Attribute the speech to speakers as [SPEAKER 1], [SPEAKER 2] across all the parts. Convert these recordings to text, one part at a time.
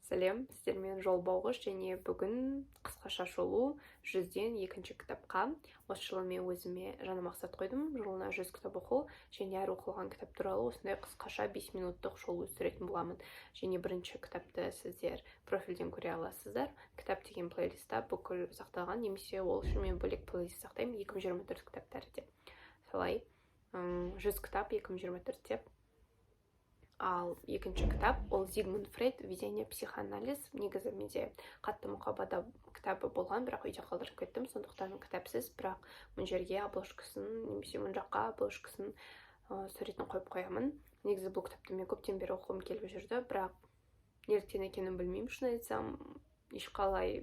[SPEAKER 1] Сәлем, сіздермен жол болғыш және бүгін қысқаша шолу 100-ден 2-ші кітапқа. Осы жылы мен өзіме жаңа мақсат қойдым, жылына 100 кітап оқу және әр оқылған кітап туралы осындай қысқаша 5 минуттық шолу түсіретін боламын. Және бірінші кітапты сіздер профильден көре аласыздар. Кітап деген плейлистта бүкіл сақталған, немесе ол үшін мен бөлек плейлист сақтаймын 2024 кітаптары деп. Солай 100 кітап 2024 деп. Ал екінші кітап ол Зигмунд Фрейд «Введение в психоанализ». Негізі менде қатты мұқабада кітабы болған, бірақ үйде қалдырып кеттім, сондықтан кітапсыз, бірақ мына жерге обложкасын немесе мына жаққа обложкасын суретін қойып қоямын. Негізі бұл кітапты мен көптен бері оқығым келіп жүрді, бірақ неліктен екенін білмеймін, шын айтсам, ешқандай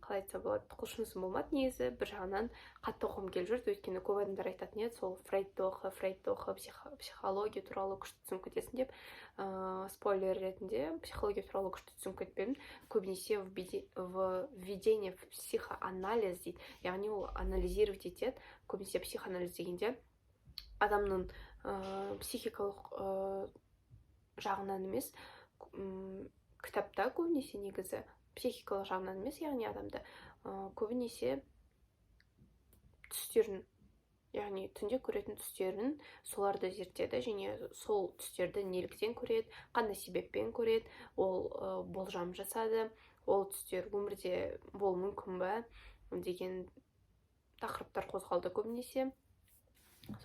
[SPEAKER 1] қалай айтса болады, құлшынысым болмады негізі. Бір жағынан қатты оқығым келіп жүрді, өйткені көп адамдар айтатын еді, сол Фрейдті оқы, психология туралы күшті түсініп кетесің деп. Спойлер ретінде психология туралы күшті түсініп кетпедім. Көбінесе введение в психоанализ дейді, яғни ол анализировать етеді. Көбінесе психоанализ дегенде адамның психикалық жағынан емес, кітапта көбінесе негізі психикалық жағынан емес, яғни адамды көбінесе түстерін, яғни түнде көретін түстерін, соларды зерттеді және сол түстерді неліктен көреді, қандай себеппен көреді, ол болжам жасады, ол түстер өмірде болуы мүмкін бе деген тақырыптар қозғалды көбінесе.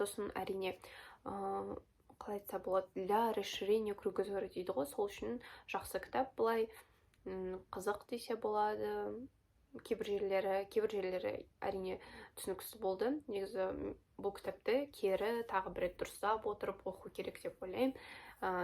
[SPEAKER 1] Сосын әрине қалай айтса болады, для расширения кругозора дейді ғой, сол үшін жақсы кітап, былай қызық десе болады. Кейбір жерлері әрине түсініксіз болды. Негізі бұл кітапты кері тағы бір рет дұрыстап отырып оқу керек деп ойлаймын.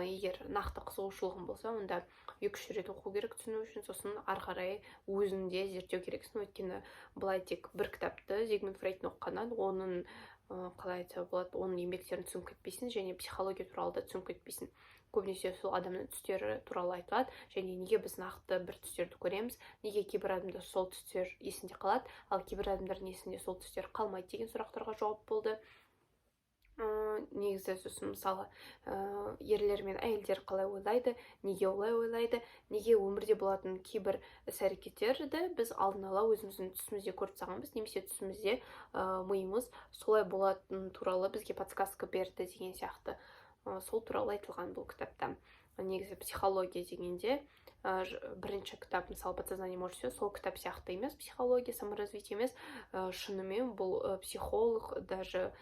[SPEAKER 1] Егер нақты қызығушылығың болса, онда 2-3 рет оқу керек түсіну үшін, сосын ары қарай өзіңде зерттеу керексің. Өйткені былай тек бір кітапты Зигмунд Фрейдтің оқығаннан оның қалай айтса болады, оның еңбектерін түсініп кетпейсің және психология туралы да түсініп кетпейсің. Көбінесе сол адамның түстері туралы айтылады, және неге біз нақты бір түстерді көреміз, неге кейбір адамда сол түстер есінде қалады, ал кейбір адамдардың есінде сол түстер қалмайды деген сұрақтарға жауап болды. Негізі сосын мысалы ерлер мен әйелдер қалай ойлайды, неге олай ойлайды, неге өмірде болатын кейбір іс-әрекеттерді біз алдын ала өзіміздің түсімізде көріп тастағанбыз, немесе түсімізде миымыз солай болатын туралы бізге подсказка берді деген сияқты. Сол туралы айтылған бұл кітапта. Негізі психология дегенде бірінші кітап, мысалы «Подсознание может все», сол кітап сияқты емес, психология, саморазвитие емес, шынымен бұл психолог, даже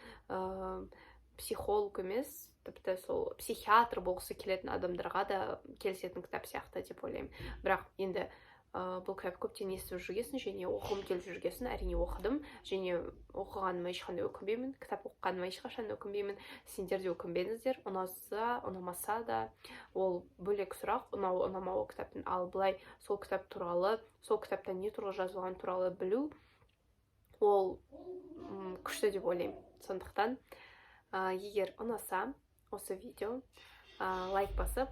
[SPEAKER 1] психолог емес, тіпті сол психиатр болғысы келетін адамдарға да келісетін кітап сияқты деп ойлаймын. Бірақ енді бұл кітап көптен естіп жүргесін және оқығым келіп жүргесін әрине оқыдым, және оқығаныма ешқандай өкінбеймін, кітап оқығаныма ешқашан өкінбеймін. Сендер де өкінбеңіздер, ұнаса, ұнамаса да ол бөлек сұрақ, ұнамауы кітаптың. Ал былай сол кітап туралы, сол кітапта не туралы жазылған туралы білу, ол күшті деп ойлаймын. Сондықтан егер ұнаса осы видео, лайк басып,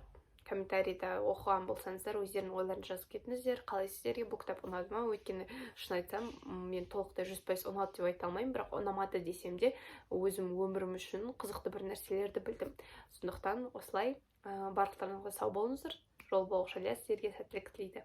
[SPEAKER 1] комментарийда оқыған болсаңыздар, өздерінің ойларын жазып кетіңіздер. Қалай сіздерге бұл кітап ұнады ма? Өйткені шын айтсам, мен толықтай 100% ұнады деп айта алмаймын, бірақ ұнамады десем де, өзім өмірім үшін қызықты бір нәрселерді білдім. Сондықтан осылай барлықтарыңызға сау болыңыздар. Жол болғыш Ілияс сіздерге сәттілік тілейді.